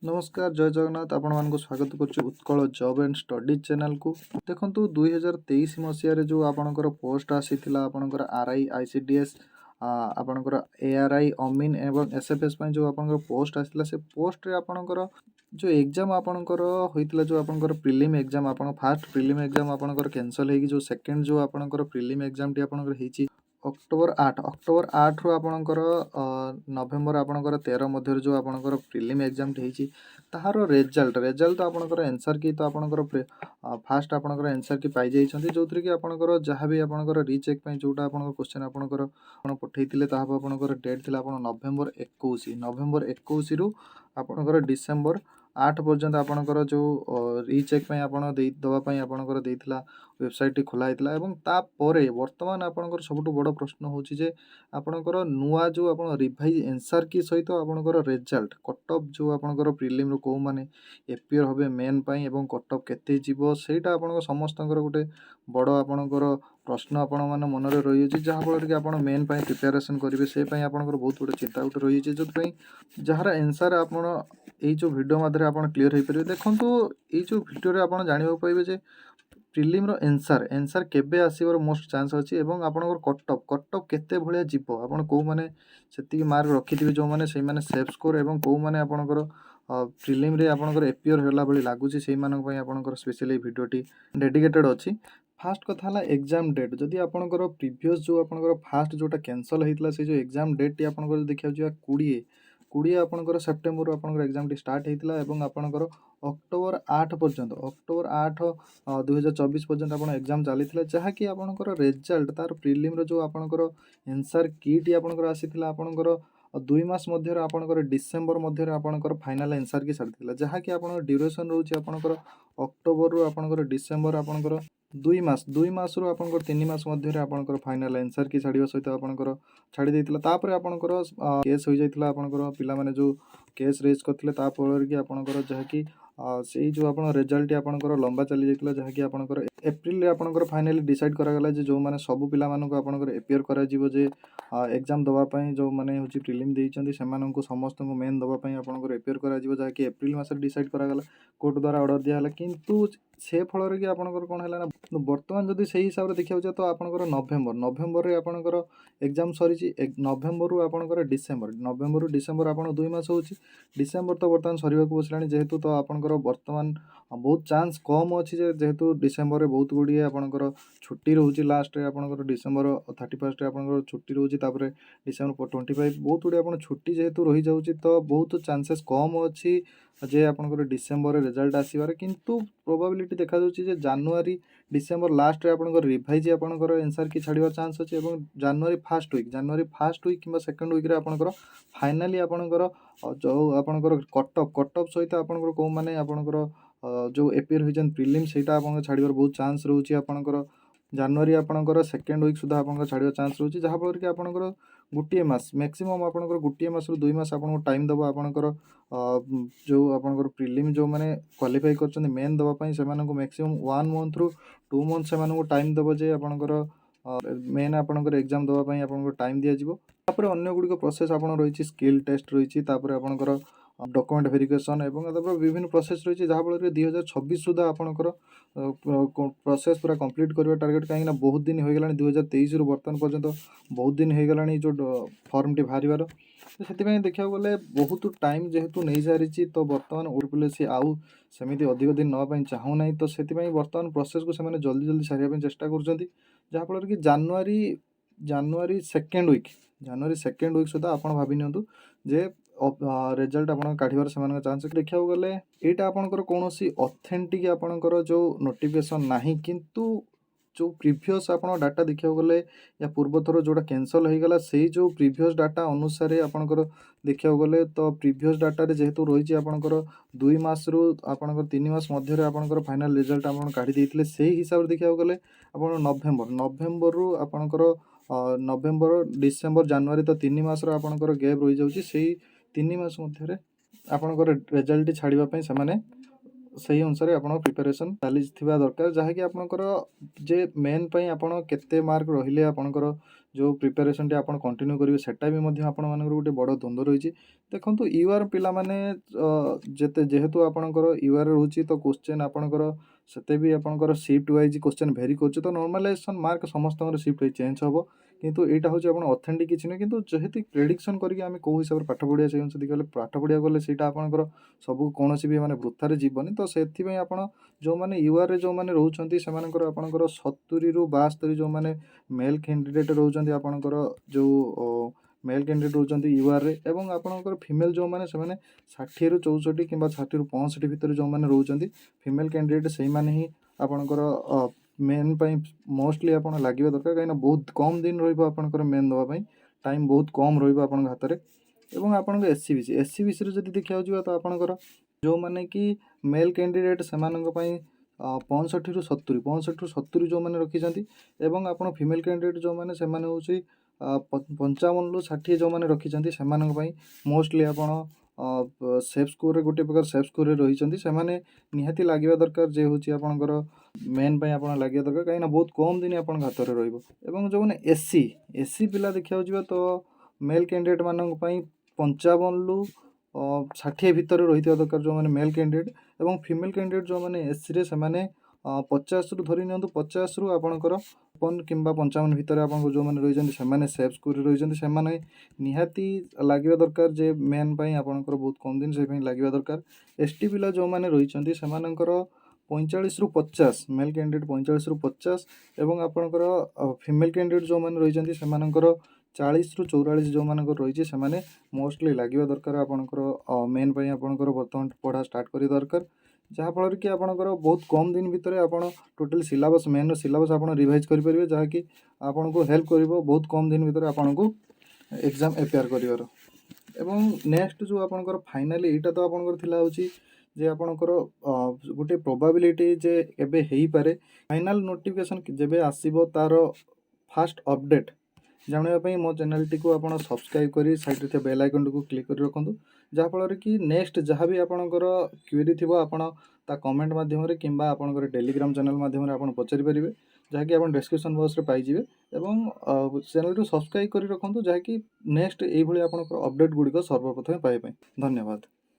नमस्कार जय जगन्नाथ आपण मानक स्वागत करुच्ची Utkal job and study channel को देखंतु 2023 मसीह जो आपणकर पोस्ट आसीथिला आपणकर आरआई आईसीडीएस आपणकर एआरआई अमीन एवं एसएफएस जो आपणकर पोस्ट आसीथिला से पोस्ट रे आपणकर जो एग्जाम आपणकर होइतिला जो आपणकर प्रीलिम एग्जाम आपण फर्स्ट प्रीलिम एग्जाम आपणकर कैंसिल हेगी जो सेकंड जो आपणकर प्रीलिम एग्जाम टी आपणकर हेची अक्टोबर 8 रु आपणकर नवेम्बर आपणकर 13 मध्य जो आपणकर प्रीलिम एग्जाम टी ताहार रेजल्ट आपणकर आंसर की तो आपणकर फास्ट आपणकर आंसर की पाई जाइछन्ती जोथरे कि आपणकर जहाँ भी आपणकर रीचेक पई जोटा आपणकर क्वेश्चन आपणकर आपण पठेइतिले ताहा आपणकर डेट थिला आपण नवेम्बर 21 रु आपणकर डिसेंबर 8 पर्यंत आपणकर जो रीचेक पई आपण दवा पई आपणकर देइथिला वेबसाइट खोला होता एवं तापर वर्तमान आपणकर सबुठ बड़ प्रश्न होची जे आपणकर नुआ जो आपण रिवाइज आंसर की सहित आपणकर रिजल्ट कट ऑफ जो आपणकर प्रीलिम रो को माने एपियर होबे मेन पई एवं कट ऑफ केते जीवो सेटा आपणकर समस्तकर गोटे बड़ आपणकर प्रश्न आपण माने मन रे रही अछि जहा फल कि आपण मेन पई प्रिपरेशन करिवे से पई आपणकर बहुत बड़ चिंता उठ रही अछि जो पई जहार आंसर आपण एई जो वीडियो माध्यम आपण क्लियर होई परिबे देखंतु एई जो वीडियो रे आपण जानिबो पाइबे जे प्रीलिम रो आंसर केबे आसीबर मोस्ट चांस अछि एवं आपनकर कट ऑफ केते भलिया जीवो आपण को माने सेति मार्क रखिथिबे जो माने सेहि माने सेफ स्कोर एवं को माने आपनकर प्रीलिम रे आपनकर एपियर होला भली लागुची सेहि मानक पई आपनकर स्पेशली वीडियो टी डेडिकेटेड अछि। फास्ट कथा हला एग्जाम डेट जदि आपनकर प्रीवियस जो आपनकर फास्ट जोटा कैंसिल हेतला से जो एग्जाम डेट टी आपनकर देखिया जिया 20 आपनकर सेप्टेम्बर आपनकर एग्जाम टी स्टार्ट हेतला एवं आपनकर अक्टोबर 8 पर्यंत 2024 पर्यंत आपण एग्जाम चली जहाँकि आपणकर रिजल्ट तार प्रीलिम रो जो आपणकर आंसर कीट आपणकर आसीथिला आपणकर 2 मास मध्य आपणकर डिसेंबर मध्य आपणकर फाइनल आंसर की सारथिला जहाँकि आपण ड्यूरेशन रहउची आपणकर अक्टोबर रु आपणकर डिसेंबर आपणकर 2 मास रु आपणकर 3 मास मध्य आपणकर फाइनल आंसर की छाड़िबा सहित आपणकर छाड़ी देथिला तापर आपणकर केस होई जाइथिला आपणकर पिला माने जो केस रेज करथिले तापर कि आपणकर जहाँकि से जो आपण रिजल्ट आपणकर लंबा चली जाइथिला जहाँकि आपणकर एप्रिल रे आपणकर फाइनली डिसाइड करा गला जे जो माने सब पिला मानको आपणकर एपियर करा जिवो जे एग्जाम दवा पई जो माने होची प्रीलिम देइचंदी सेमाननको समस्त को मेन दवा पई आपणकर एपियर करा जिवो जहाँकि एप्रिल मास डिसाइड करा गला कोर्ट द्वारा ऑर्डर दिया हला किंतु से फल रे कि आपणकर कोन हला ना वर्तमान जदि सही हिसाब रे देखिया जा तो आपणकर नवेम्बर रे आपणकर एग्जाम सरीची नवेम्बर रु आपणकर डिसेंबर आपण 2 मास होची डिसेंबर तो वर्तमान सरीबा को बसलानी जेहेतु तो आपणकर वर्तमान बहुत चांस कम अच्छी जेहेतु डिसेंबर रे बहुत गुड़ी आपणकर छुट्टी रोची लास्ट रे आपणकर डिसेंबर 31 रे आपणकर छुट्टी रोची तापर डिसेंबर 25 बहुत गुड़ी आपण छुट्टी जेहेतु रही जाउची तो बहुत चांसेस कम अच्छी जे आपणकर डिसेंबर रे रिजल्ट आसीबार किंतु प्रोबेबिलिटी देखा जाउची जे जनवरी डिसेंबर लास्ट रे आपणकर रिवाइज आपणकर आंसर की छाड़िबार चांस अछि एवं जनवरी फर्स्ट वीक किंबा सेकंड वीक रे आपणकर फाइनली आपणकर जो आपणकर कट ऑफ सहित आपणकर को माने आपणकर जो एपियर होइजन प्रीलिम सेटा आपन छाड़िबार बहुत चांस रहउची आपणकर जनवरी आपणकर सेकंड वीक सुधा आपन छाड़िबार चांस रहउची जहा फल कि आपणकर गुटिए मास मैक्सिमम आपणकर गुटिए मास रु 2 मास आपन टाइम दबो आपणकर जो आपणकर प्रीलिम जो माने क्वालिफाई करछन मेन दबा पई सेमानको मैक्सिमम 1 मंथ रु 2 मंथ सेमानको टाइम दबो जे आपणकर मेन आपणकर एग्जाम दबा पई आपणकर टाइम दिया जिवो तापर अन्य गुडी को प्रोसेस आपन रहिछि स्किल टेस्ट रहिछि तापर आपणकर डॉक्यूमेंट वेरिफिकेशन एवं तापर विभिन्न प्रोसेस रहिछि जहा फल 2026 सुधा आपणकर प्रोसेस पूरा कंप्लीट करबा टारगेट काहेकि ना बहुत दिन हो गेलानी 2023 रु वर्तमान पर्यंत बहुत दिन हो गेलानी जो फॉर्म टी भारिबार तो सेति देखिया गले बहुत टाइम जेहेतु नहीं सारी तो वर्तमान ओडीपीएस आउ सेमिति अधिक दिन नवा पई चाहू नाही तो सेति वर्तमान प्रोसेस को से जल्दी सारिया पई चेष्टा करछंती जहा फल कि जनवरी सेकेंड वीक सुधा आपण भाबी नियंतु जे रिजल्ट आपन काढिबार सेमान चांस देखिया गले एटा आपनकर कोनोसी ऑथेंटिक आपनकर जो नोटिफिकेशन नाही किंतु जो प्रीवियस आपन डाटा देखिया गले या पूर्व थरो जोटा कैंसिल हो गला सेही जो प्रीवियस डाटा अनुसार आपनकर देखिया गले तो प्रीवियस डाटा रे जेहेतु रहिछि आपनकर 2 मास रु आपनकर 3 मास मध्य रे आपनकर फाइनल रिजल्ट आपन काढी देथिले सेही हिसाब रे देखिया गले आपन नवेम्बर रु आपनकर नवेम्बर डिसेंबर जनवरी तो 3 मास रो आपनकर गैप रहि जाउछि सेही 3 मास मध्य रे आपनकर रिजल्ट छाड़िबा पई समाने सही अनुसार आपण प्रिपरेशन चली दरकार जहाँकि आपणकर जे मेन पई आपण केते मार्क रहिले आपणकर जो प्रिपेरेसन आप कंटिन्यू करेंगे सेटा भी आपर गोटे बड़ द्वंद्व रही। देखो यूआर पिला माने जेते जेहेतु आपणकर यूआर रोचे तो क्वेश्चन आपणकर सेते भी आपणकर शिफ्ट वाइज क्वेश्चन भेरी कर तो नॉर्मलाइजेशन मार्क समस्त शिफ्ट वाइज चेंज हम किंतु एटा हूँ आप ऑथेंटिक किसी नहीं किंतु जेहेतु प्रेडिक्शन करके आम कौ हिसाब से पाठ पढ़िया से अनुसार गले पाठ पढ़िया गले सीटा आपणकर सब कौन भी माने वृथारे जीवनी तो से आप जो मैंने यूआर रे जो मैंने रोचंती से आपणकर 70 ରୁ 72 जो मैंने मेल कैंडिडेट रोचंती आपणकर जो मेल कैंडिडेट रोचंती यूआर रे एवं आपणकर फीमेल जो मैंने से 60 ରୁ 64 कि 60 ରୁ 65 भितर जो मैंने रोचंती फीमेल कैंडिडेट से माने ही आपणकर मेन मोस्टली आप लगे दरकार कहीं बहुत कम दिन रहा मेन दवाई टाइम बहुत कम रहा हाथ में एवं आपन एससीबीसी जब देखा जा तो आपणकर जो मैंने कि मेल कैंडिडेट से 65 ରୁ 70 जो मैंने रखी एवं आप फीमेल कैंडिडेट जो मैंने से हूँ 55 ରୁ 60 जो मैंने रखी से मोस्टली आप सेफ स्कोर गोटे प्रकार सेफ स्कोर रही से निहाती लगे दरकार जे हूँ आपणकर मेन आप लगे दरकार कहीं बहुत कम दिन आप हाथ में रही जो मैंने एससी पिला देखा जा तो मेल कैंडिडेट मानक 55 ରୁ 60 भितर रही दरकार जो मैंने मेल कैंडिडेट एवं फीमेल कैंडिडेट जो मैंने एससी रे से 50 ରୁ धरी नि 50 ରୁ आपणकर 55 कि 55 भितर आप जो मैंने रही से सेफ स्कोर रही निहाती लगे दरकार जे मेन आपणकर बहुत कम दिन से लगे दरकार एसटी पिला जो मैंने रही से 45 ରୁ 50 मेल कैंडिडेट 45 ରୁ 50 एवं आपणकर फीमेल कैंडिडेट जो मैंने रही से 40 ରୁ 44 जो मान रही से मोस्टली लगे दरकार आपणकर मेन आपणकर बर्तमान पढ़ा स्टार्ट कर दरकार जहाँफल कि आपणकर बहुत कम दिन भितर आप टोटल सिलेबस मेन सिलेबस आप रिवाइज करेंगे जहाँकि आपन को हेल्प कर बहुत कम दिन भितर आपन को एग्जाम अपेयर कर नेक्स्ट जो आपणकर फाइनाली यहाँ तो आपंकर हूँ जे आपणकर गोटे प्रोबाबिलिटी जे एबे हेई पारे फाइनल नोटिफिकेशन जेबे आसीबो तार फास्ट अपडेट जानापी मो चैनल टी को आप सब्सक्राइब कर साइड थे बेल आइकन को क्लिक कर रखुँ जहाँफल कि नेक्स्ट जहाँ भी आपणकर क्वेरी थी आप कमेंट मध्यम कि आपणकर टेलीग्राम चैनल मध्यम आप पचारि पारे जहाँकि आप डिस्क्रिप्शन बॉक्स में पाइबे और चैनल को सब्सक्राइब कर रखुँ जहाँकि नेक्स्ट ये आपणकर अपडेट गुड़िक सर्वप्रथम पाइबा धन्यवाद।